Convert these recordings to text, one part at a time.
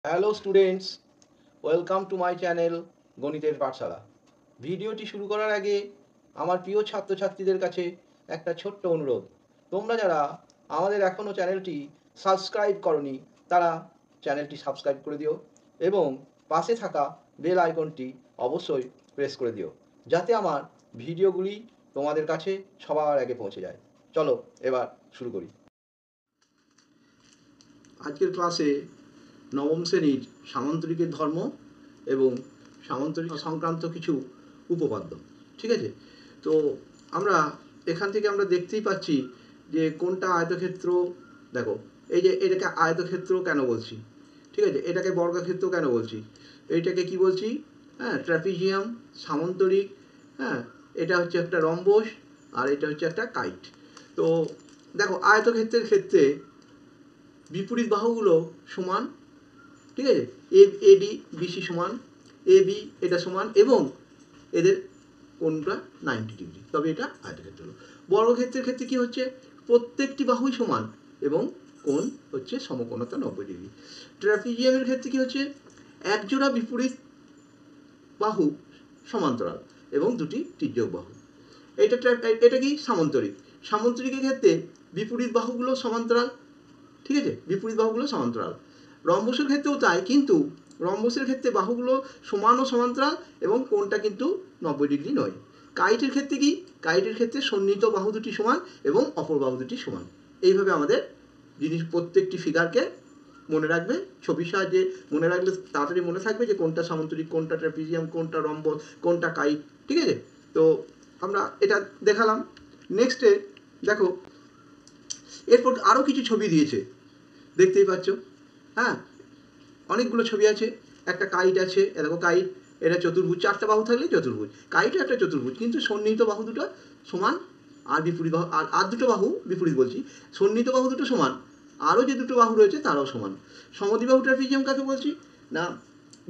Hello students, welcome to my channel গণিতের পাঠশালা। ভিডিওটি শুরু করার আগে আমার প্রিয় ছাত্রছাত্রীদের কাছে একটা ছোট্ট অনুরোধ। তোমরা যারা আমাদের এখনও চ্যানেলটি সাবস্ক্রাইব করনি তারা চ্যানেলটি সাবস্ক্রাইব করে দিও এবং পাশে থাকা বেল আইকনটি অবশ্যই প্রেস করে দিও, যাতে আমার ভিডিওগুলি তোমাদের কাছে সবার আগে পৌঁছে যায়। চলো এবার শুরু করি। আজকের ক্লাসে নবম শ্রেণীর সামান্তরিকের ধর্ম এবং সামান্তরিক সংক্রান্ত কিছু উপপাদ্য, ঠিক আছে? তো আমরা এখান থেকে আমরা দেখতেই পাচ্ছি যে কোনটা আয়তক্ষেত্র। দেখো, এই যে এটাকে আয়তক্ষেত্র কেন বলছি, ঠিক আছে? এটাকে বর্গক্ষেত্র কেন বলছি, এইটাকে কি বলছি? হ্যাঁ, ট্র্যাপিজিয়াম, সামান্তরিক। হ্যাঁ, এটা হচ্ছে একটা রম্বস আর এটা হচ্ছে একটা কাইট। তো দেখো, আয়তক্ষেত্রের ক্ষেত্রে বিপরীত বাহুগুলো সমান, ঠিক আছে? এডি বিসি সমান, এ বি এটা সমান এবং এদের কোণটা 90 ডিগ্রি, তবে এটা আয়তক্ষেত্র হলো। বর্গক্ষেত্রের ক্ষেত্রে কি হচ্ছে? প্রত্যেকটি বাহুই সমান এবং কোণ হচ্ছে সমকোণতা 90 ডিগ্রি। ট্র্যাপিজিয়ামের ক্ষেত্রে কি হচ্ছে? একজোড়া বিপরীত বাহু সমান্তরাল এবং দুটি তির্যক বাহু। এটা কি? সামান্তরিক। সামান্তরিকের ক্ষেত্রে বিপরীত বাহুগুলো সমান্তরাল, ঠিক আছে? বিপরীত বাহুগুলো সমান্তরাল। রম্বসের ক্ষেত্রেও তাই, কিন্তু রম্বসের ক্ষেত্রে বাহুগুলো সমান ও সমান্তরাল এবং কোণটা কিন্তু 90 ডিগ্রি নয়। কাইটের ক্ষেত্রে কি? কাইটের ক্ষেত্রে সন্নিহিত বাহু দুটি সমান এবং অপর বাহু দুটি সমান। এইভাবে আমাদের জিনিস প্রত্যেকটি ফিগারকে মনে রাখবে, ছবির সাহায্যে মনে রাখলে তাড়াতাড়ি মনে থাকবে যে কোনটা সামান্তরিক, কোনটা ট্র্যাপিজিয়াম, কোনটা রম্বস, কোনটা কাইট, ঠিক আছে? তো আমরা এটা দেখালাম। নেক্সটে দেখো, এরপর আরও কিছু ছবি দিয়েছে, দেখতেই পাচ্ছ। হ্যাঁ, অনেকগুলো ছবি আছে। একটা কাইট আছে, দেখো কাইট, এটা চতুর্ভুজ, চারটা বাহু থাকলে চতুর্ভুজ। কাইটও একটা চতুর্ভুজ, কিন্তু সন্নিহিত বাহু দুটো সমান আর বিপরীত বাহু আর দুটো বাহু বিপরীত বলছি, সন্নিহিত বাহু দুটো সমান, আরও যে দুটো বাহু রয়েছে তারাও সমান। সমদ্বিবাহু ট্র্যাপিজিয়াম কাকে বলছি না?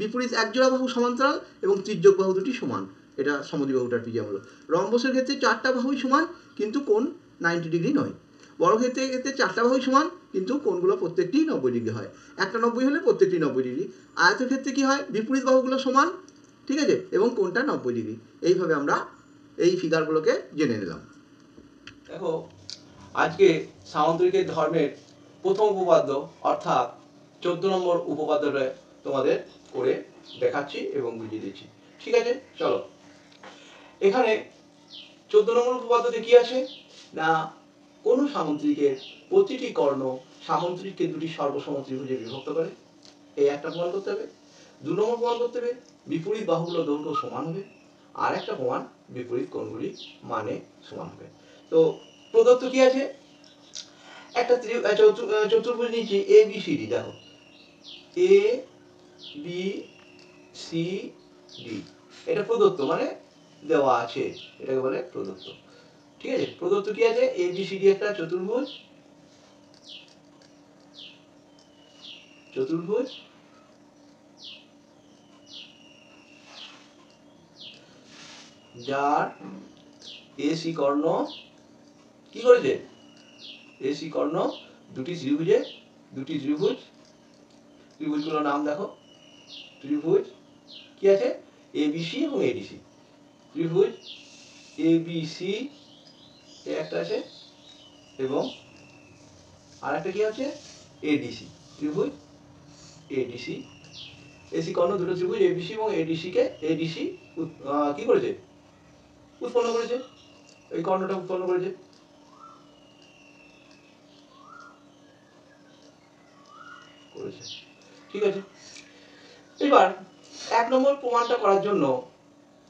বিপরীত একজোড়া বাহু সমান্তরাল এবং তির্যক বাহু দুটি সমান, এটা সমদ্বিবাহু ট্র্যাপিজিয়াম হলো। রম্বসের ক্ষেত্রে চারটা বাহুই সমান কিন্তু কোণ 90 ডিগ্রি নয়। বর্গক্ষেত্রের ক্ষেত্রে চারটা বাহুই সমান কিন্তু কোণগুলো প্রত্যেকটি 90 ডিগ্রি হয়, একটা 90 হলে প্রত্যেকটি 90 ডিগ্রি। আয়তক্ষেত্রে কি হয়? বিপরীত বাহুগুলো সমান, ঠিক আছে, এবং কোণটা 90 ডিগ্রি। এইভাবে আমরা এই ফিগারগুলোকে জেনে নিলাম। দেখো, আজকে সামান্তরিকের ধর্মের প্রথম উপপাদ্য অর্থাৎ 14 নম্বর উপপাদ্যটা তোমাদের করে দেখাচ্ছি এবং বুঝিয়ে দিচ্ছি, ঠিক আছে? চলো, এখানে 14 নম্বর উপপাদ্যতে কি আছে না, কোনো সামান্তরিকের প্রতিটি কর্ণ সামান্তরিককে দুটি সর্বসম ত্রিভুজে বিভক্ত করে, এই একটা প্রমাণ করতে হবে। 2 নম্বর প্রমাণ করতে হবে বিপরীত বাহুগুলো দৈর্ঘ্য সমান হবে, আর একটা প্রমাণ বিপরীত কোণগুলি মানে সমান হবে। তো প্রদত্ত কি আছে? একটা চতুর্ভুজ নিয়েছি এ বি সি ডি। দেখো, এ বি সি ডি এটা প্রদত্ত, মানে দেওয়া আছে, এটাকে বলে প্রদত্ত, ঠিক আছে? প্রদত্ত কি আছে? এ বি সি ডি একটা চতুর্ভুজ, চতুর্ভুজ যার এসি কর্ণ কি করেছে? এসি কর্ণ দুটি ত্রিভুজে, দুটি ত্রিভুজ, ত্রিভুজগুলোর নাম দেখো, ত্রিভুজ কি আছে? এবিসি এবং এডিসি। ত্রিভুজ এবিসি একটা আছে এবং আর একটা কি আছে? এডিসি, ত্রিভুজ এডিসি। এসি কর্ণ দুটো ত্রিভুজ এবিসি এবং এডিসিকে এডিসি কি করেছে? উৎপন্ন করেছে, এই কর্ণটা উৎপন্ন করেছে। ঠিক আছে, এবার 1 নম্বর প্রমাণটা করার জন্য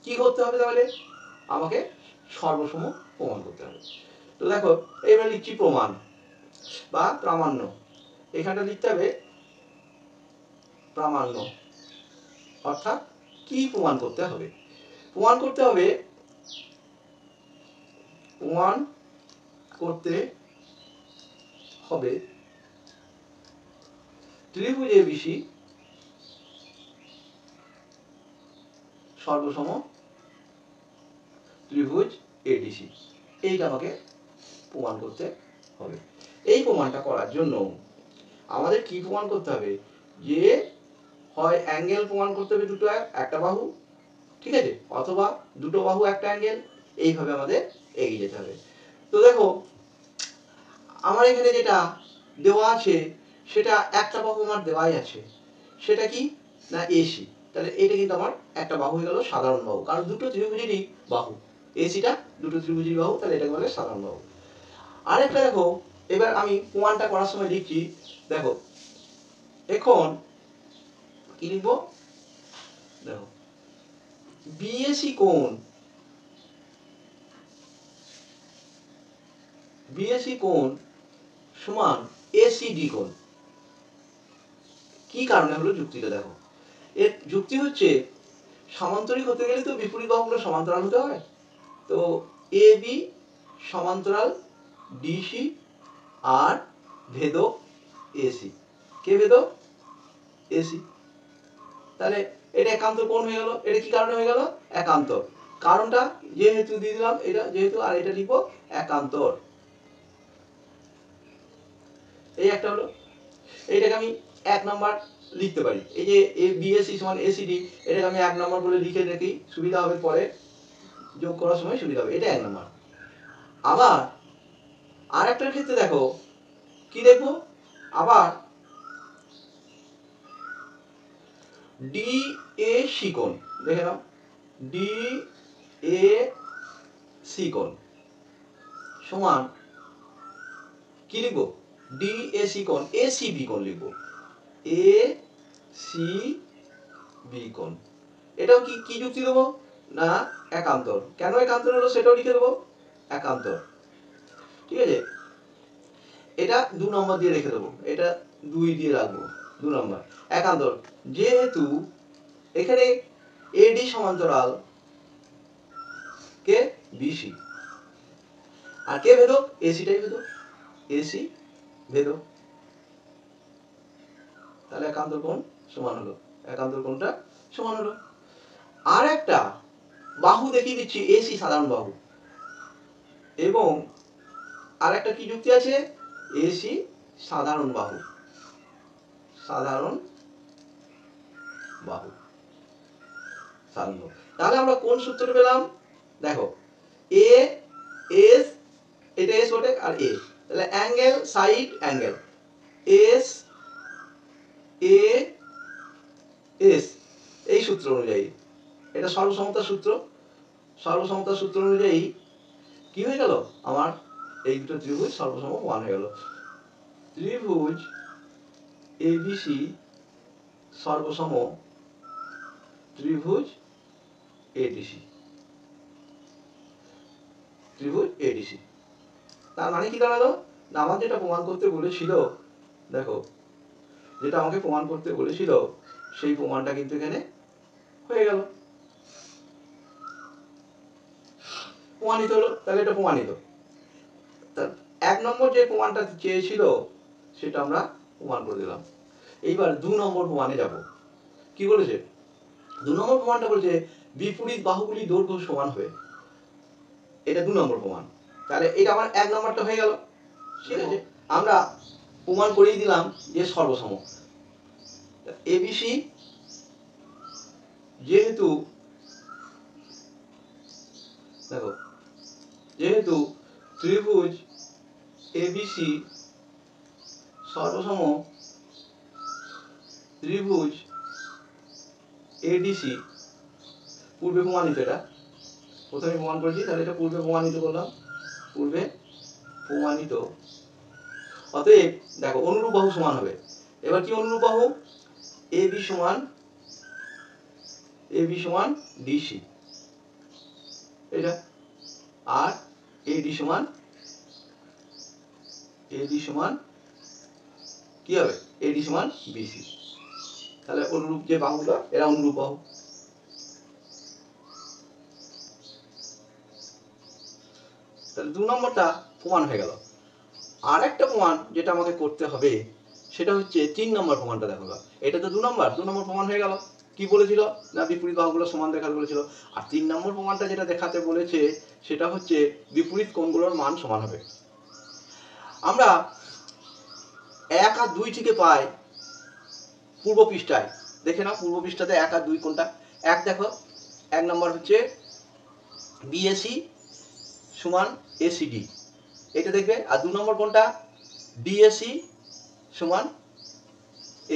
কি করতে হবে? তাহলে আমাকে সর্বসম প্রমাণ করতে হবে। তো দেখো, এবার লিখছি প্রমাণ বা প্রামাণ্য। এখানটা লিখতে হবে প্রামাণ্য, অর্থাৎ কি প্রমাণ করতে হবে? প্রমাণ করতে হবে, প্রমাণ করতে হবে ত্রিভুজ এবিসি সর্বসম ত্রিভুজ এডিসি, এইটা আমাকে প্রমাণ করতে হবে। এই প্রমাণটা করার জন্য আমাদের কি প্রমাণ করতে হবে? যে হয় অ্যাঙ্গেল প্রমাণ করতে হবে দুটো একটা বাহু, ঠিক আছে, অথবা দুটো বাহু একটা অ্যাঙ্গেল, এইভাবে আমাদের এগিয়ে যেতে হবে। তো দেখো আমার এখানে যেটা দেওয়া আছে সেটা একটা বাহু আমার দেওয়াই আছে, সেটা কি না এসি। তাহলে এটা কিন্তু আমার একটা বাহু হয়ে গেল সাধারণ বাহু, কারণ দুটো ত্রিভুজেরই বাহু, এসিটা দুটো ত্রিভুজেরই বাহু, তাহলে এটাকে বলে সাধারণ বাহু। আরেকটা দেখো, এবার আমি প্রমাণটা করার সময় লিখছি, দেখো এখন কি লিখবো, দেখো বিএসি কোণ, বিএসি কোণ সমান এসিডি কোণ। কি কারণে হলো যুক্তিটা দেখো, এর যুক্তি হচ্ছে সমান্তরিক হতে গেলে তো বিপরীত বাহুগুলো সমান্তরাল হতে হয়। তো এ বি সমান্তরাল ডিসি আর ভেদক এসি, কে ভেদক এসি, তাহলে এটা একান্তর কোণ হয়ে গেল। এটা কি কারণে হয়ে গেল, একান্তর, কারণটা যেহেতু দিয়ে দিলাম এটা যেহেতু, আর এটা লিখবো একান্তর, এই একটা হলো। এইটাকে আমি এক নাম্বার লিখতে পারি, এই যে এ বিএসি সমান এসিডি, এটাকে আমি এক নাম্বার বলে লিখে রাখি, সুবিধা হবে পরে যোগ করার সময় সুবিধা হবে, এটা এক নাম্বার। আবার আর একটার ক্ষেত্রে দেখো কি দেখবো, আবার ডি এ সি কোণ, দেখে নাও ডি এ সি কোণ সমান কি লিখবো, ডি এ সি কোণ এ সি বি কোণ লিখবো, এ সি বি কোণ। এটাও কি কি যুক্তি দেবো না একান্তর, কেন একান্তর হলো সেটাও লিখে দেবো একান্তর, ঠিক আছে। এটা 2 নম্বর দিয়ে রেখে দেবো, এটা 2 দিয়ে রাখবো 2 নম্বর একান্তর, যেহেতু এখানে এডি সমান্তরাল কে বিসি, আর কে ভেদক এসিটাই ভেদক, এসি ভেদক, তাহলে একান্তর কোণ সমান হলো, একান্তর কোণটা সমান হলো। আর একটা বাহু দেখিয়ে দিচ্ছি এসি সাধারণ বাহু, এবং আর একটা কি যুক্তি আছে এসি সাধারণ বাহু, সাধারণ বাহু, সাধারণ বাহু। তাহলে আমরা কোন সূত্রটা পেলাম, দেখো এ এস, এটা এস বটে আর এ, তাহলে angle side angle S A S, এই সূত্র অনুযায়ী, এটা সর্বসমতার সূত্র, সর্বসমতার সূত্র অনুযায়ী কি হয়ে গেল আমার এই দুটো ত্রিভুজ সর্বসম ওয়ান হয়ে গেল। ত্রিভুজ এবিসি সর্বসম ত্রিভুজ এডিসি, ত্রিভুজ এডিসি। তার মানে কি দাঁড়ালো, না আমার যেটা প্রমাণ করতে বলেছিল, দেখো যেটা আমাকে প্রমাণ করতে বলেছিল সেই প্রমাণটা কিন্তু এখানে হয়ে গেল, প্রমাণিত হলো, তাহলে এটা প্রমাণিত। এক নম্বর যে প্রমাণটা চেয়েছিল সেটা আমরা প্রমাণ করে দিলাম। এইবার 2 নম্বর প্রমাণে যাব। কি বলেছে 2 নম্বর প্রমাণটা বলেছে বিপরীত বাহুগুলি দৈর্ঘ্য সমান হবে, এটা 2 নম্বর প্রমাণ। তাহলে এটা আমার 1 নম্বরটা হয়ে গেল, ঠিক আছে। আমরা প্রমাণ করেই দিলাম যে সর্বসম, এবিসি যেহেতু, দেখো যেহেতু ত্রিভুজ এবিসি সর্বসম ত্রিভুজ এডিসি, পূর্বে প্রমাণিত, এটা প্রথমে প্রমাণ করেছি, তাহলে এটা পূর্বে প্রমাণিত করলাম, পূর্বে প্রমাণিত। অতএব দেখো অনুরূপ বাহু সমান হবে, এবার কি অনুরূপ বাহু, এবি সমান ডিসি, এটা, আর এডি সমান কি হবে, এডি সমান বিসি, তাহলে অনুরূপ যে বাহুগুলো এরা অনুরূপ বাহু। তাহলে 2 নম্বরটা প্রমাণ হয়ে গেল। আর একটা প্রমাণ যেটা আমাকে করতে হবে সেটা হচ্ছে 3 নম্বর প্রমাণটা দেখো, এটা তো 2 নম্বর প্রমাণ হয়ে গেল। কি বলেছিল না বিপরীত বাহুগুলো সমান দেখাতে বলেছিল, আর 3 নম্বর প্রমাণটা যেটা দেখাতে বলেছে সেটা হচ্ছে বিপরীত কোণগুলোর মান সমান হবে। আমরা 1 আর 2 থেকে পাই পূর্ব পৃষ্ঠায়, দেখে নাও পূর্ব পৃষ্ঠাতে 1 আর 2 কোনটা। 1 দেখো, 1 নম্বর হচ্ছে বিএসি সমান এসিডি, এটা দেখবে। আর 2 নম্বর কোনটা, ডিএসি সমান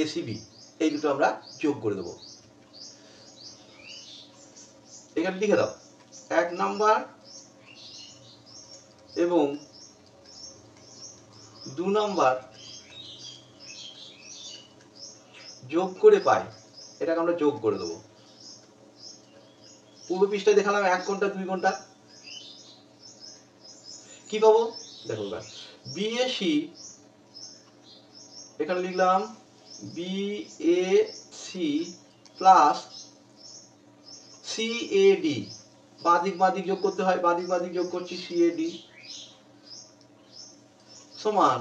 এসিবি, এই দুটো আমরা যোগ করে দেবো। এখানে লিখে দাও 1 নাম্বার এবং 2 নাম্বার যোগ করে পাই, এটাকে আমরা যোগ করে দেবো। পূর্ব পৃষ্ঠায় দেখালাম 1 কোনটা 2 কোনটা, কি পাবো দেখো এবার, বিএসি এখানে লিখলাম বিএসি প্লাস সিএডি, বাদিক বাদিক যোগ করতে হয়, বাদিক বাদিক যোগ করছি, সিএডি সমান,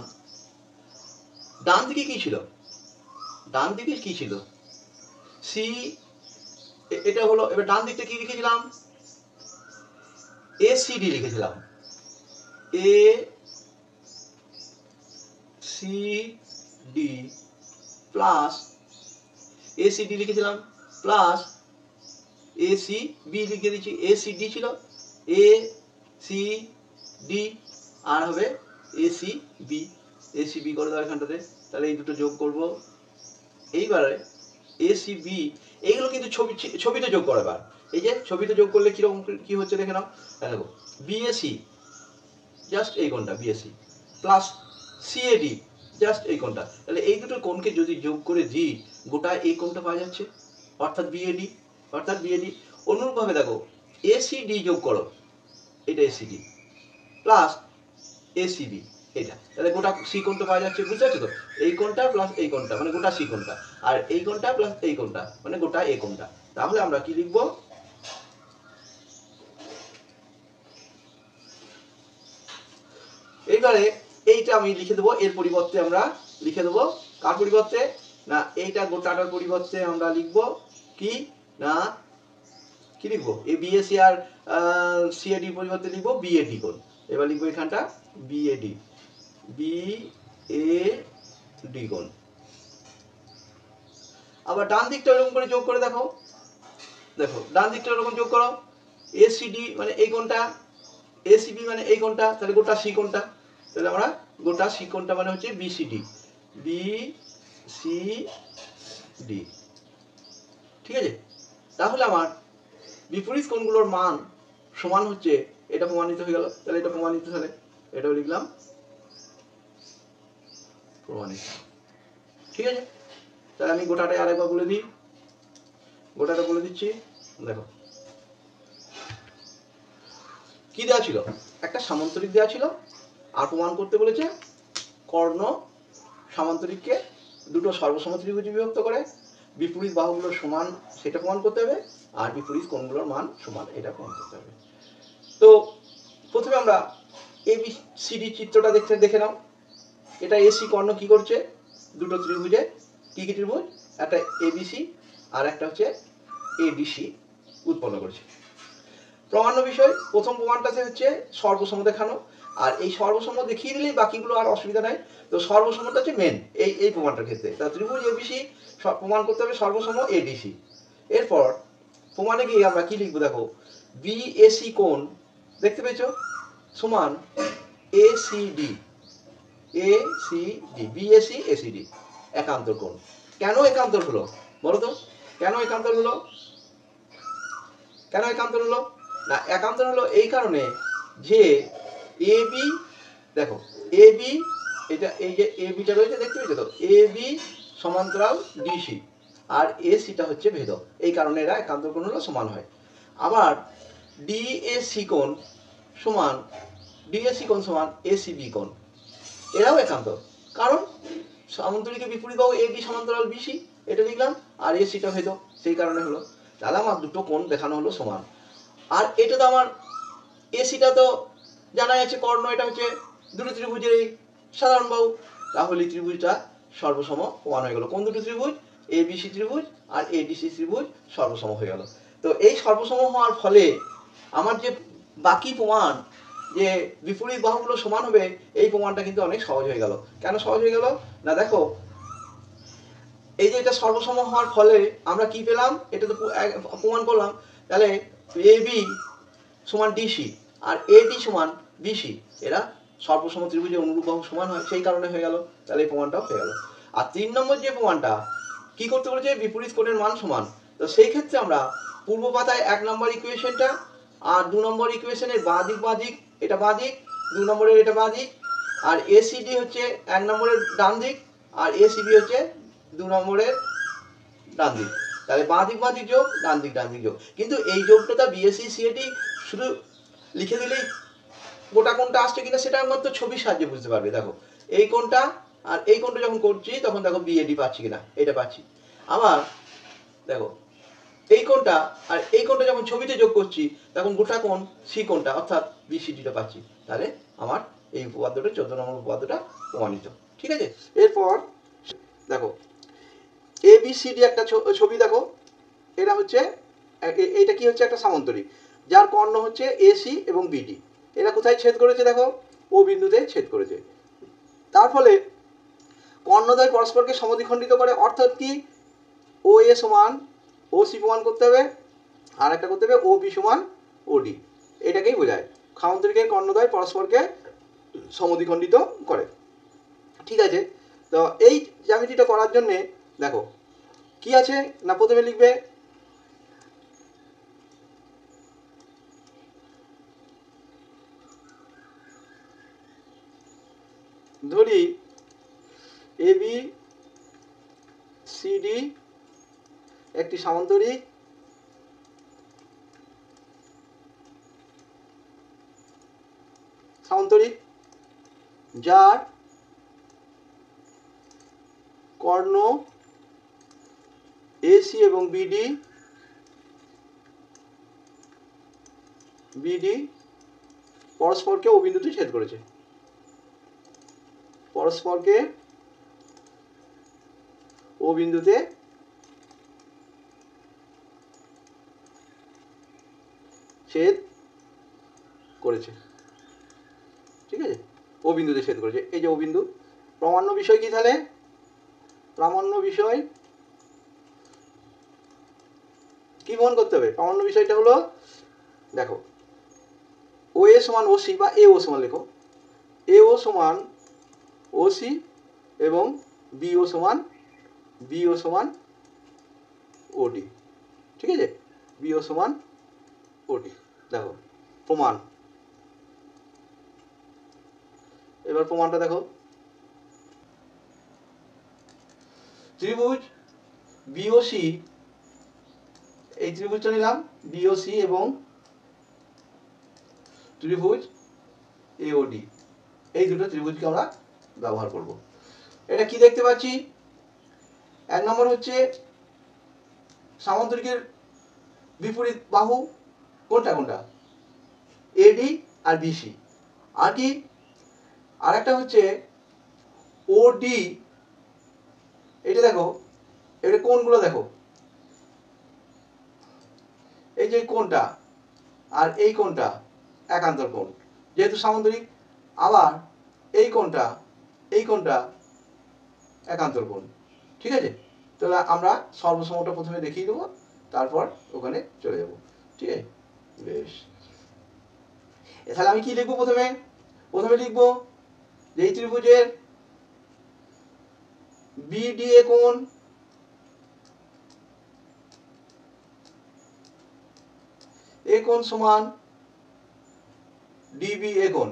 ডান দিকে কি ছিল, ডান দিকে কি ছিল, সি, এটা হলো, এবার ডান দিকটা কি লিখেছিলাম, এসিডি লিখেছিলাম, A C D plus ACD লিখেছিলাম প্লাস এসি বি লিখে দিচ্ছি, এসিডি ছিল, এ সি ডি আর হবে এসি বি, এসি বি করে দাও এখানটাতে। তাহলে এই দুটো যোগ করব। এইবারে এসি বি, এইগুলো কিন্তু ছবিতে যোগ করো। এবার এই যে ছবিতে যোগ করলে কিরকম কি হচ্ছে দেখে নাও। দেখো বিএসি জাস্ট এই কোণটা বিএসি প্লাস সিএডি জাস্ট এই কোণটা, তাহলে এই দুটো কোণকে যদি যোগ করে দিই গোটা এই কোণটা পাওয়া যাচ্ছে, অর্থাৎ বিএডি, অর্থাৎ বিএডি। অনুরূপভাবে দেখো এসিডি যোগ করো, এটা এসিডি প্লাস এসিবি, এটা, তাহলে গোটা সি কোণটা পাওয়া যাচ্ছে, বুঝতে পারছো তো? এই কোণটা প্লাস এই কোণটা মানে গোটা সি কোণটা, আর এই কোণটা প্লাস এই কোণটা মানে গোটা এ কোণটা। তাহলে আমরা কি লিখবো, এইবারে এইটা আমি লিখে দেবো, এর পরিবর্তে আমরা লিখে দেবো, কার পরিবর্তে না, এইটা গোটাটার পরিবর্তে আমরা লিখবো কি না, কি লিখবো, এই বিএসি আর সিএডি পরিবর্তে লিখবো বিএডি কোণ। এবার লিখবো এখানটা বিএডি, বিএডি কোণ। আবার ডান দিকটা এরকম করে যোগ করে দেখো, দেখো ডান দিকটা এরকম যোগ করো, এসিডি মানে এই কোণটা, এসিবি মানে এই কোণটা, তাহলে গোটা সি কোণটা, তাহলে আমরা গোটা সি কোণটা মানে হচ্ছে বিসিডি, বিসিডি, ঠিক আছে? তাহলে আমার বিপরীত কোণগুলোর মান সমান হচ্ছে, এটা প্রমাণিত হয়ে গেল। তাহলে এটা প্রমাণিত, তাহলে এটাও লিখলাম প্রমাণিত, ঠিক আছে? তাহলে আমি গোটাটা আরেকবার বলে দিই, গোটাটা বলে দিচ্ছি। দেখো কি দেওয়া ছিল, একটা সামান্তরিক দেওয়া ছিল, আর প্রমাণ করতে বলেছে কর্ণ সামান্তরিককে দুটো সর্বসম ত্রিভুজে বিভক্ত করে বিপরীত বাহুগুলোর সমান, সেটা প্রমাণ করতে হবে, আর বিপরীত কোণগুলোর মান সমান, এটা প্রমাণ করতে হবে। তো প্রথমে আমরা এবিসিডি চিত্রটা দেখে নাও। এটা এসি কর্ণ কি করছে, দুটো ত্রিভুজে, কি কি ত্রিভুজ, একটা এবিসি আর একটা হচ্ছে এডিসি উৎপন্ন করছে। প্রমাণ্য বিষয়, প্রথম প্রমাণটাতে হচ্ছে সর্বসম দেখানো, আর এই সর্বসম দেখিয়ে দিলেই বাকিগুলো আর অসুবিধা নাই। তো সর্বসমটা হচ্ছে মেন এই প্রমাণটার ক্ষেত্রে, তা ত্রিভুজ এবিসি প্রমাণ করতে হবে সর্বসম এডিসি। এরপর প্রমাণে গিয়ে আমরা কি লিখবো, দেখো বিএসি কোণ দেখতে পেয়েছো সমান এসিডি, এসিডি, বিএসি এসিডি একান্তর কোণ। কেন একান্তর হলো বলো তো, কেন একান্তর হলো, কেন একান্তর হলো না, একান্তর হলো এই কারণে যে এবি, দেখো এবি, এটা এই যে এবিটা রয়েছে দেখতে পেয়েছো তো, এবি সমান্তরাল ডিসি আর এসিটা হচ্ছে ভেদক, এই কারণে এরা একান্তর কোণ হলো সমান হয়। আবার ডিএসি কোণ সমান, ডিএসি কোণ সমান এসিবি কোণ, এরাও একান্তর, কারণ সামান্তরিকের বিপরীত বাহু এডি সমান্তরাল বিসি, এটা লিখলাম, আর এসিটা ভেদক, সেই কারণে হলো। তাহলে আমার দুটো কোণ দেখানো হলো সমান। আর এটা তো আমার এসিটা তো জানা আছে কর্ণ, এটা হচ্ছে দুটো ত্রিভুজের এই সাধারণ বাহু, তাহলে ত্রিভুজটা সর্বসম প্রমাণ হয়ে গেল। কোন দুটো ত্রিভুজ, এবিসি ত্রিভুজ আর এডিসি ত্রিভুজ সর্বসম হয়ে গেল। তো এই সর্বসম হওয়ার ফলে আমার যে বাকি প্রমাণ যে বিপরীত বাহুগুলো সমান হবে, এই প্রমাণটা কিন্তু অনেক সহজ হয়ে গেল। কেন সহজ হয়ে গেল না, দেখো এই যে এটা সর্বসম হওয়ার ফলে আমরা কি পেলাম, এটা তো প্রমাণ করলাম। তাহলে এ বি সমান ডিসি আর এডি সমান বিসি, এরা সর্বসম ত্রিভুজের অনুরূপ বাহু সমান হয়, সেই কারণে হয়ে গেল। তাহলে এই প্রমাণটাও হয়ে গেল। আর 3 নম্বর যে প্রমাণটা কি করতে বলেছে, বিপরীত কোণের মান সমান। তো সেই ক্ষেত্রে আমরা পূর্ব পাতায় 1 নম্বর ইকুয়েশনটা আর 2 নম্বর ইকুয়েশনের বাঁ দিক, এটা বাঁ দিক, 2 নম্বরের এটা বাঁ দিক, আর এসিডি হচ্ছে 1 নম্বরের ডান দিক আর এসিবি হচ্ছে 2 নম্বরের ডান দিক। তাহলে বাঁ দিক যোগ, ডান দিক যোগ। কিন্তু এই যোগটা বিএসসি সিএটি শুধু লিখে দিলেই গোটা কোণটা আসছে কিনা সেটা একমাত্র ছবির সাহায্যে বুঝতে পারবে। দেখো এই কোণটা আর এই কোণটা যখন করছি তখন দেখো বিএডি পাচ্ছি কিনা, এটা পাচ্ছি। আবার দেখো এই কোণটা আর এই কোণটা যখন ছবিতে যোগ করছি তখন গোটা কোণ সি কোণটা অর্থাৎ বিসিডিটা পাচ্ছি। তাহলে আমার এই উপপাদ্যটা 14 নম্বর উপপাদ্যটা প্রমাণিত। ঠিক আছে, এরপর দেখো এবিসিডি একটা ছবি দেখো, এটা হচ্ছে এইটা কি হচ্ছে, একটা সামান্তরিক যার কর্ণ হচ্ছে এসি এবং বিডি। এরা কোথায় ছেদ করেছে, দেখো ও বিন্দুতে ছেদ করেছে। তার ফলে কর্ণদ্বয় পরস্পরকে সমদ্বিখণ্ডিত করে, অর্থাৎ কি ও এ সমান ও সি প্রমাণ করতে হবে, আর একটা করতে হবে ও বি সমান ওডি। এটাকেই বোঝায় সামান্তরিকের কর্ণদ্বয় পরস্পরকে সমদ্বিখণ্ডিত করে। ঠিক আছে, তো এই জ্যামিতিটা করার জন্যে দেখো কি আছে না, প্রথমে লিখবে ধরি এ বি সিডি একটি সামান্তরিক, যার কর্ণ এসি এবং বিডি পরস্পরকে ও বিন্দুতে ছেদ করেছে, পরস্পরকে ও বিন্দুতে ছেদ করেছে। ঠিক আছে, ও বিন্দুতে ছেদ করেছে, এই যে ও বিন্দু। প্রামাণ্য বিষয় কি তাহলে, প্রামাণ্য বিষয় কি প্রমাণ করতে হবে, প্রামাণ্য বিষয়টা হলো দেখো ও এ সমান ও সি, বা এ ও সমান লেখো, এ ও সমান ও সি এবং বি ও সমান ওডি। ঠিক আছে, বি ও সমান ওডি। দেখো প্রমাণ, এবার প্রমাণটা দেখো, ত্রিভুজ বিওসি, এই ত্রিভুজটা নিলাম বিওসি এবং ত্রিভুজ এওডি, এই দুটো ত্রিভুজকে আমরা ব্যবহার করব। এটা কি দেখতে পাচ্ছি, এক নম্বর হচ্ছে সামান্তরিকের বিপরীত বাহু কোনটা এডি আর বিসি, আর কি আরেকটা হচ্ছে ওডি। এটা দেখো, এটা কোণগুলো দেখো, এই যে কোণটা আর এই কোণটা একান্তর কোণ যেহেতু সামান্তরিক, আবার এই কোণটা একান্তর কোণ। ঠিক আছে, তাহলে আমরা সর্বসমটা প্রথমে দেখিয়ে দেবো, তারপর ওখানে চলে যাব। ঠিক আছে, বেশ। তাহলে আমি কি লিখবো, প্রথমে লিখবো যে এই ত্রিভুজের বিডিএ কোণ এ কোণ সমান ডিবি এ কোণ,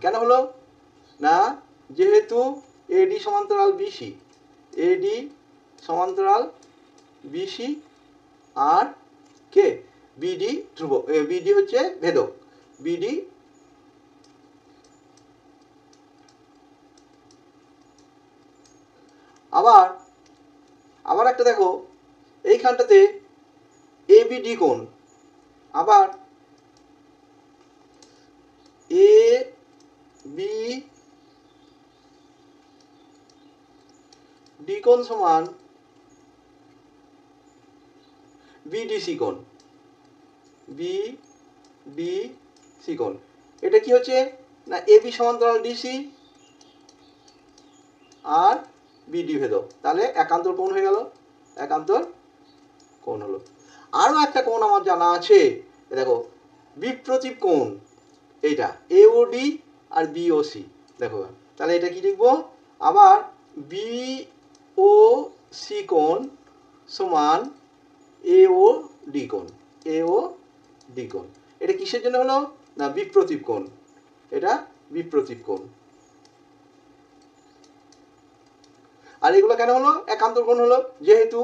কেন হলো না, যেহেতু এডি সমান্তরাল বিসি আর কে বিডি ধ্রুবক, বিডি হচ্ছে ভেদক, বিডি আবার একটা দেখো এইখানটাতে এবিডি কোণ, আবার এ বি ডি কোণ সমান বিডিসি কোণ, এটা কি হচ্ছে না এবি সমান্তরাল ডিসি আর বিডি ভেদক, তাহলে একান্তর কোণ হয়ে গেল, একান্তর কোণ হলো। আরও একটা কোণ আমার জানা আছে, দেখো বিপ্রতীপ কোণ, এইটা এওডি আর বিওসি। দেখো তাহলে এটা কি লিখবো, আবার বিওসি কোণ সমান এও ডি কোণ, এও ডি কোণ। এটা কিসের জন্য হলো, না বিপ্রতীপ কোণ, এটা বিপ্রতীপ কোণ। আর এগুলো কেন হলো, একান্তর কোণ হলো, যেহেতু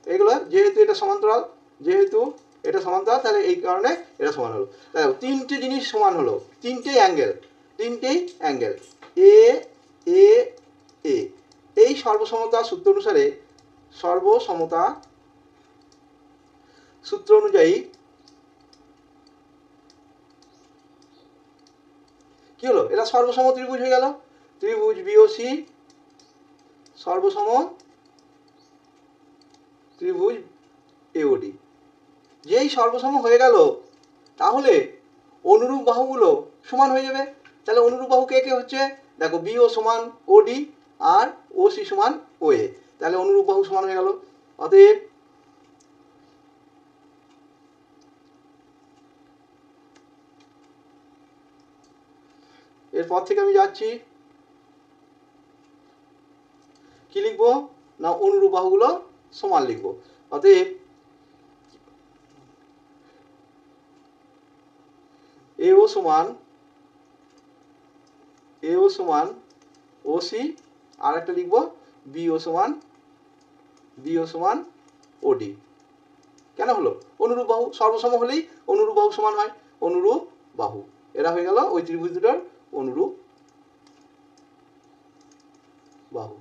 এগুলো যেহেতু এটা সমান্তরাল, যেহেতু এটা সমান্তরাল, তাহলে এই কারণে এটা সমান হলো। তাহলে তিনটে জিনিস সমান হলো, তিনটেই অ্যাঙ্গেল, তিনটেই অ্যাঙ্গেল এ এ এ। এই সর্বসমতা সূত্র অনুসারে, সর্বসমতা সূত্র অনুযায়ী কি হলো, এটা সর্বসম ত্রিভুজ হয়ে গেল, ত্রিভুজ বিওসি সর্বসম ত্রিভুজ এওডি। যেই সর্বসম হয়ে গেল, তাহলে অনুরূপ বাহুগুলো সমান হয়ে যাবে। তাহলে অনুরূপ বাহু কে কে হচ্ছে, দেখো বিও সমান ওডি আর ওসি সমান ওএ, তাহলে অনুরূপ বাহু সমান হয়ে গেল। অতএব এরপর থেকে আমি যাচ্ছি, কি লিখবো, না অনুরূপ বাহুগুলো সমান লিখবো। অতএব এও সমান ওসি, আর একটা লিখবো বিও সমান ওডি। কেন হলো, অনুরূপ বাহু, সর্বসম হলেই অনুরূপ বাহু সমান হয়, অনুরূপ বাহু, এরা হয়ে গেল ওই ত্রিভুজ দুটোর অনুরূপ বাহু।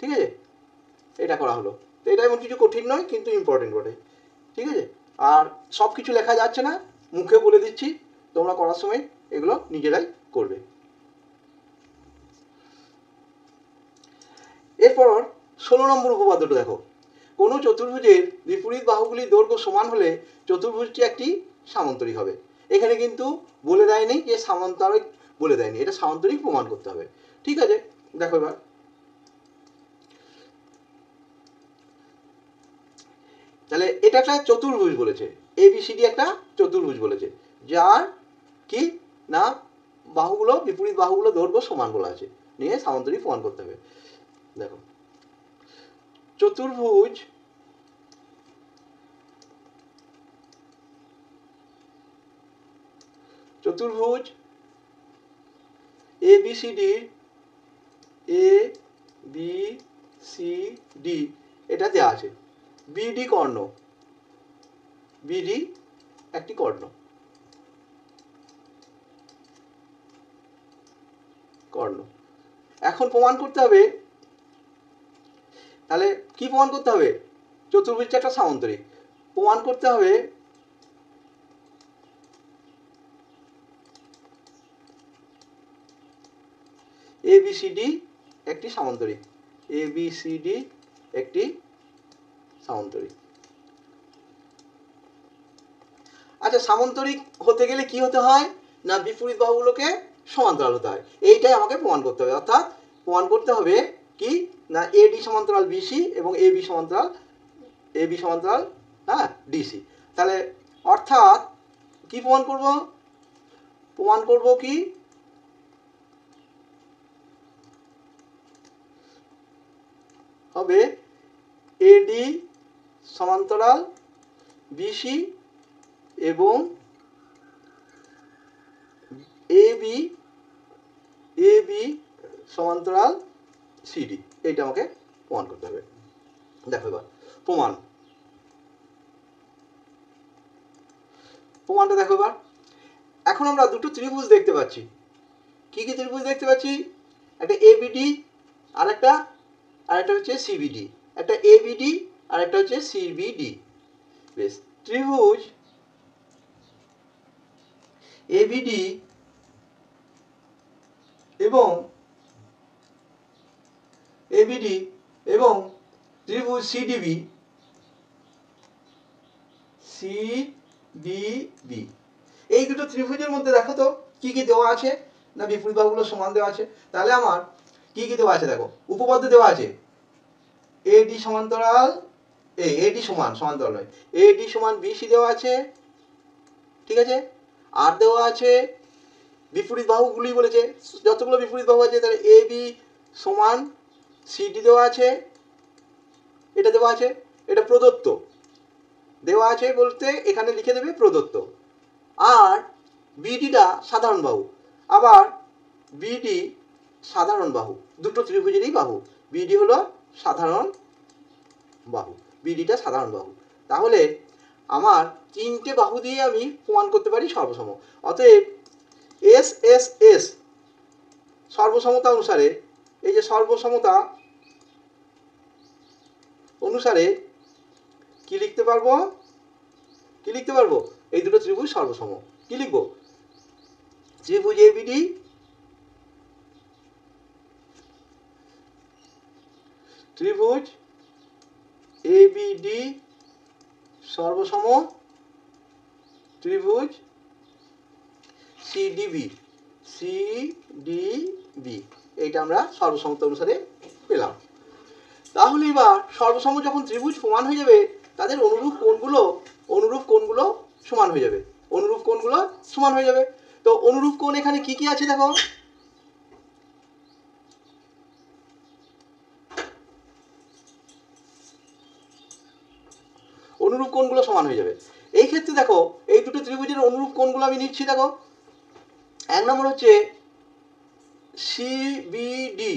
ঠিক আছে, এটা করা হলো। তো এটা এমন কিছু কঠিন নয়, কিন্তু ইম্পর্টেন্ট বটে। ঠিক আছে, আর সব কিছু লেখা যাচ্ছে না, মুখে বলে দিচ্ছি, তোমরা করার সময় এগুলো নিজেরাই করবে। এরপর 16 নম্বর উপপাদ্যটা দেখো, কোনো চতুর্ভুজের বিপরীত বাহুগুলির দৈর্ঘ্য সমান হলে চতুর্ভুজটি একটি সামান্তরিক হবে। এখানে কিন্তু বলে দেয়নি যে সামান্তরিক, বলে দেয়নি, এটা সামান্তরিক প্রমাণ করতে হবে। ঠিক আছে, দেখো এবার তাহলে এটা একটা চতুর্ভুজ বলেছে, এবিসিডি একটা চতুর্ভুজ বলেছে, যার কি না বাহুগুলো, বিপরীত বাহুগুলো দৈর্ঘ্য সমান বলা আছে, নিয়ে সামান্তরিক প্রমাণ করতে হবে। দেখো চতুর্ভুজ চতুর্ভুজ ABCD, A B C D, এটা দেওয়া আছে, বিডি কর্ণ, বিডি একটি কর্ণ, কর্ণ। এখন প্রমাণ করতে হবে, তাহলে কি প্রমাণ করতে হবে, চতুর্ভুজটা একটা সামান্তরিক, প্রমাণ করতে হবে এবিসিডি একটি সামান্তরিক, এবিসিডি একটি সামান্তরিক। আচ্ছা, সামান্তরিক হতে গেলে কি হতে হয়, না বিপরীত বাহুগুলোকে সমান্তরাল হতে হয়, এইটাই আমাকে প্রমাণ করতে হবে। অর্থাৎ প্রমাণ করতে হবে কি, না এডি সমান্তরাল বিসি এবং এবি সমান্তরাল হ্যাঁ ডিসি। তাহলে অর্থাৎ কি প্রমাণ করব, প্রমাণ করব কি, হবে এডি সমান্তরাল বিসি এবং এবি সমান্তরাল সিডি, এইটা আমাকে প্রমাণ করতে হবে। দেখো এবার প্রমাণটা দেখো এবার। এখন আমরা দুটো ত্রিভুজ দেখতে পাচ্ছি, কি কি ত্রিভুজ দেখতে পাচ্ছি, একটা এবিডি আর একটা হচ্ছে সিবিডি, একটা এবিডি আর একটা হচ্ছে সিবিডি। বেশ, ত্রিভুজ এবিডি এবং ত্রিভুজ সিডিবি, এই দুটো ত্রিভুজের মধ্যে দেখো তো কি কি দেওয়া আছে। না বিপরীত বাহুগুলো সমান দেওয়া আছে? তাহলে আমার কি কি দেওয়া আছে দেখো, উপপাদ্য দেওয়া আছে এডি সমান্তরাল এডি সমান সমান্তরাল নয়, এডি সমান বিসি দেওয়া আছে, ঠিক আছে। আর দেওয়া আছে বিপরীত বাহুগুলি বলেছে, যতগুলো বিপরীত বাহু আছে তাহলে এ বি সমান সিডি দেওয়া আছে, এটা দেওয়া আছে, এটা প্রদত্ত দেওয়া আছে বলতে এখানে লিখে দেবে প্রদত্ত। আর বিডিটা সাধারণ বাহু, আবার বিডি সাধারণ বাহু, দুটো ত্রিভুজেরই বাহু, বিডি হলো সাধারণ বাহু, বিডিটা সাধারণ বাহু। তাহলে আমার তিনটে বাহু দিয়ে আমি প্রমাণ করতে পারি সর্বসম। অতএব এস এস এস সর্বসমতা অনুসারে, এই যে সর্বসমতা অনুসারে কি লিখতে পারবো, কি লিখতে পারবো, এই দুটো ত্রিভুজ সর্বসম। কি লিখবো, ত্রিভুজ এবিডি ত্রিভুজ এবিডি সর্বসম ত্রিভুজ সিডিবি সিডিবি, এইটা আমরা সর্বসমতা অনুসারে পেলাম। তাহলে এবার সর্বসম যখন ত্রিভুজ সমান হয়ে যাবে তাদের অনুরূপ কোণগুলো সমান হয়ে যাবে, অনুরূপ কোণগুলো সমান হয়ে যাবে। তো অনুরূপ কোণ এখানে কি কি আছে দেখো, অনুরূপ কোণগুলো সমান হয়ে যাবে। এই ক্ষেত্রে দেখো এই দুটো ত্রিভুজের অনুরূপ কোণগুলো আমি নিচ্ছি। দেখো এক নম্বর হচ্ছে সিবিডি,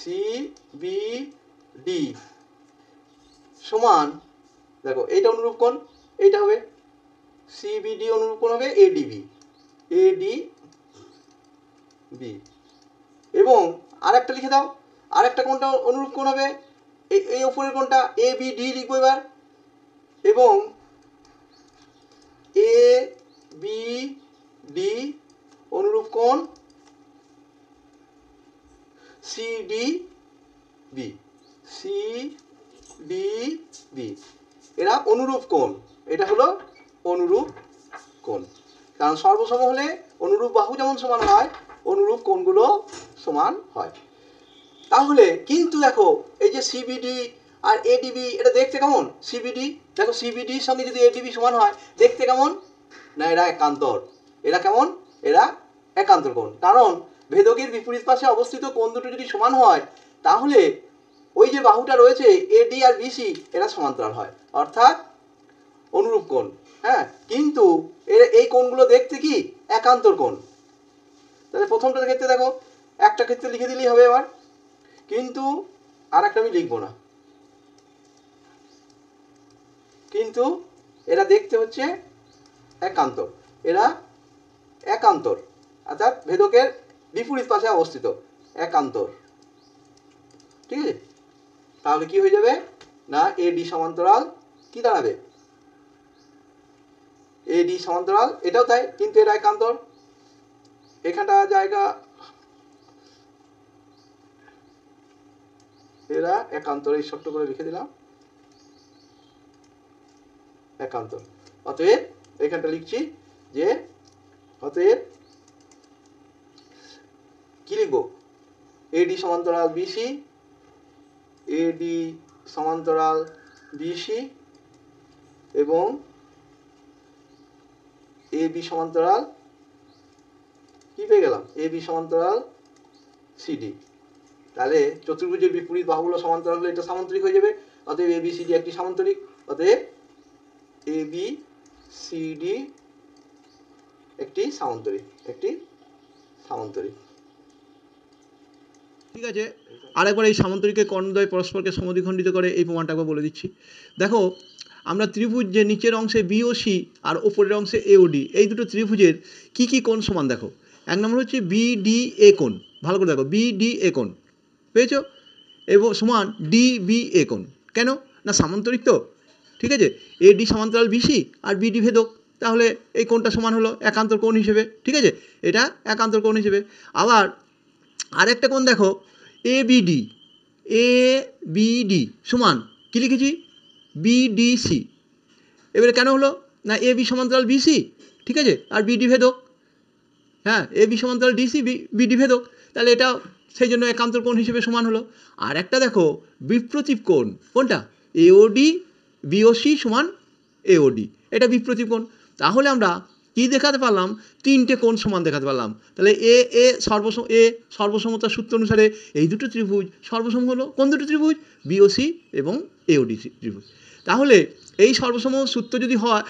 সিবিডি সমান, দেখো এইটা অনুরূপ কোণ, এইটা হবে সিবিডি, অনুরূপ কোণ হবে এডিবি, এডিবি। এবং আরেকটা লিখে দাও, আরেকটা কোণটা অনুরূপ কোণ হবে এই উপরের কোণটা এবিডি লিখবো এবার, এবং এ বি ডি অনুরূপ কোণ সিডিবি, সিডিবি, এরা অনুরূপ কোণ, এটা হলো অনুরূপ কোণ। কারণ সর্বসম হলে অনুরূপ বাহু যেমন সমান হয় অনুরূপ কোণগুলো সমান হয়। তাহলে কিন্তু দেখো এই যে সিবিডি আর এডিবি এটা দেখতে কেমন, সিবিডি দেখো সিবিডির সঙ্গে যদি এডিবি সমান হয় দেখতে কেমন, না এরা একান্তর, এরা কেমন, এরা একান্তর কোণ। কারণ ভেদকের বিপরীত পাশে অবস্থিত কোণ দুটো যদি সমান হয় তাহলে ওই যে বাহুটা রয়েছে এডি আর বিসি এরা সমান্তরাল হয়, অর্থাৎ অনুরূপ কোণ। হ্যাঁ, কিন্তু এই কোণগুলো দেখতে কি একান্তর কোণ। তাহলে প্রথমটার ক্ষেত্রে দেখো একটা ক্ষেত্রে লিখে দিলেই হবে এবার, কিন্তু আর একটা আমি লিখবো না, কিন্তু এরা দেখতে হচ্ছে একান্তর, এরা একান্তর অর্থাৎ ভেদকের বিপরীত পাশে অবস্থিত একান্তর, ঠিক আছে। তাহলে কি হয়ে যাবে না এডি সমান্তরাল কি দাঁড়াবে, এডি সমান্তরাল, এটাও তাই কিন্তু এরা একান্তর, এখানটা জায়গা এরা একান্তর, এই ছোট্ট করে লিখে দিলাম একান্তর। অতএব এখানটা লিখছি যে অতএব কি লিখবো, এডি সমান্তরাল বিসি, এডি সমান্তরাল বিসি এবং এবি সমান্তরাল কি পেয়ে গেলাম, এবি সমান্তরাল সিডি। তাহলে চতুর্ভুজের বিপরীত বাহুগুলো সমান্তরাল হলে এটা সামান্তরিক হয়ে যাবে, অতএব এবি সিডি একটি সামান্তরিক, অতএব এবি সিডি একটি সামান্তরিক, একটি সামান্তরিক। ঠিক আছে, আরেকবার এই সামান্তরিকের কর্ণদ্বয় পরস্পরকে সমদ্বিখণ্ডিত করে এই প্রমাণটা একবার বলে দিচ্ছি। দেখো আমরা ত্রিভুজ যে নিচের অংশে বি ও সি আর ওপরের অংশে এ ও ডি, এই দুটো ত্রিভুজের কি কি কোণ সমান দেখো। এক নম্বর হচ্ছে বিডিএ কোণ, ভালো করে দেখো বিডিএ কোণ পেয়েছো, এবং সমান ডিবিএ কোণ। কেন না সামান্তরিক তো, ঠিক আছে। এডি সমান্তরাল বিসি আর বিডি ভেদক, তাহলে এই কোণটা সমান হলো একান্তর কোণ হিসেবে, ঠিক আছে, এটা একান্তর কোণ হিসেবে। আবার আরেকটা কোণ দেখো, এ বিডি সমান কী লিখেছি, বিডিসি। এবারে কেন হলো না, এ বি সমান্তরাল বিসি, ঠিক আছে, আর বিডি ভেদক, হ্যাঁ, এ বি সমান্তরাল ডিসি বিডি ভেদক, তাহলে এটা সেই জন্য একান্তর কোণ হিসেবে সমান হলো। আর একটা দেখো বিপ্রতীপ কোণ, কোনটা, এওডি বিওসি সমান এওডি, এটা বিপ্রতীপ কোণ। তাহলে আমরা কি দেখাতে পারলাম, তিনটে কোণ সমান দেখাতে পারলাম। তাহলে সর্বসমতার সূত্র অনুসারে এই দুটো ত্রিভুজ সর্বসম হলো। কোন দুটো ত্রিভুজ, বিওসি এবং এওডি ত্রিভুজ। তাহলে এই সর্বসম সূত্র যদি হয়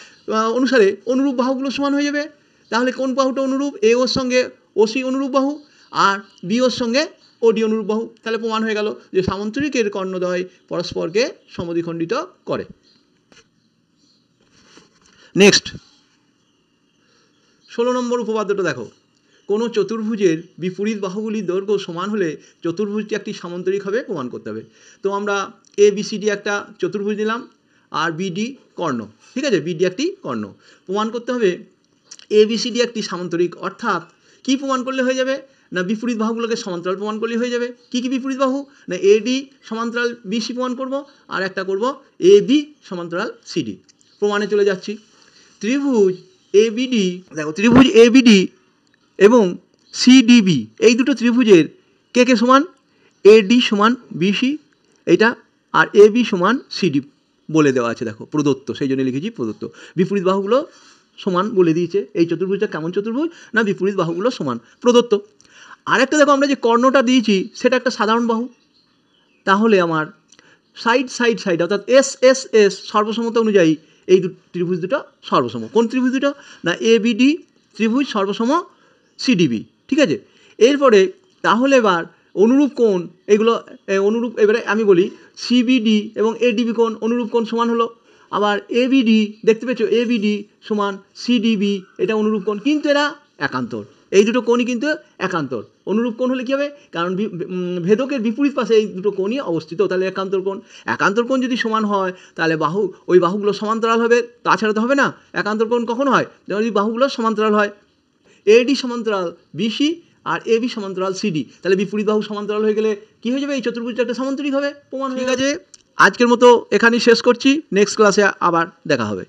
অনুসারে অনুরূপ বাহুগুলো সমান হয়ে যাবে। তাহলে কোন বাহুটা অনুরূপ, এ ওর সঙ্গে ওসি অনুরূপ বাহু আর বি ওর সঙ্গে ওডি অনুরূপ বাহু। তাহলে প্রমাণ হয়ে গেল যে সামান্তরিকের কর্ণদ্বয় পরস্পরকে সমদ্বিখণ্ডিত করে। নেক্সট 16 নম্বর উপপাদ্যটা দেখো, কোনো চতুর্ভুজের বিপরীত বাহুগুলির দৈর্ঘ্য সমান হলে চতুর্ভুজটি একটি সামান্তরিক হবে প্রমাণ করতে হবে। তো আমরা এ বিসিডি একটা চতুর্ভুজ নিলাম আর বিডি কর্ণ, ঠিক আছে, বিডি একটি কর্ণ। প্রমাণ করতে হবে এ বিসিডি একটি সামান্তরিক, অর্থাৎ কি প্রমাণ করলে হয়ে যাবে না, বিপরীত বাহুগুলোকে সমান্তরাল প্রমাণ করলে হয়ে যাবে। কি কি বিপরীত বাহু না, এডি সমান্তরাল বিসি প্রমাণ করব, আর একটা করব এ বি সমান্তরাল সিডি। প্রমাণে চলে যাচ্ছি। ত্রিভুজ এবিডি, দেখো ত্রিভুজ এবিডি এবং সিডিবি এই দুটো ত্রিভুজের কে কে সমান, এডি সমান বিসি এইটা, আর এ বি সমান সিডি বলে দেওয়া আছে, দেখো প্রদত্ত, সেই জন্য লিখেছি প্রদত্ত। বিপরীত বাহুগুলো সমান বলে দিয়েছে। এই চতুর্ভুজটা কেমন চতুর্ভুজ না, বিপরীত বাহুগুলো সমান, প্রদত্ত। আরেকটা দেখো, আমরা যে কর্ণটা দিয়েছি সেটা একটা সাধারণ বাহু। তাহলে আমার সাইড অর্থাৎ এস এস এস সর্বসমতা অনুযায়ী এই ত্রিভুজ দুটো সর্বসম। কোন ত্রিভুজ দুটো না, এবিডি ত্রিভুজ সর্বসম সিডিবি, ঠিক আছে। এরপরে তাহলে এবার অনুরূপ কোণ, এগুলো অনুরূপ, এবারে আমি বলি সিবিডি এবং এডিবি কোণ অনুরূপ কোণ সমান হলো। আবার এবিডি দেখতে পেয়েছো, এবিডি সমান সিডিবি, এটা অনুরূপ কোণ, কিন্তু এরা একান্তর। এই দুটো কোণই কিন্তু একান্তর। অনুরূপ কোণ হলে কী হবে, কারণ ভেদকের বিপরীত পাশে এই দুটো কোণই অবস্থিত, তাহলে একান্তর কোণ। একান্তর কোণ যদি সমান হয় তাহলে ওই বাহুগুলো সমান্তরাল হবে, তাছাড়া তো হবে না। একান্তর কোণ কখন হয়, যখন এই বাহুগুলো সমান্তরাল হয়। এডি সমান্তরাল বিসি আর এ বি সমান্তরাল সিডি, তাহলে বিপরীত বাহু সমান্তরাল হয়ে গেলে কী হয়ে যাবে, এই চতুর্ভুজটা একটা সামান্তরিক হবে, প্রমাণ হয়ে গেছে। আজকের মতো এখানেই শেষ করছি, নেক্সট ক্লাসে আবার দেখা হবে।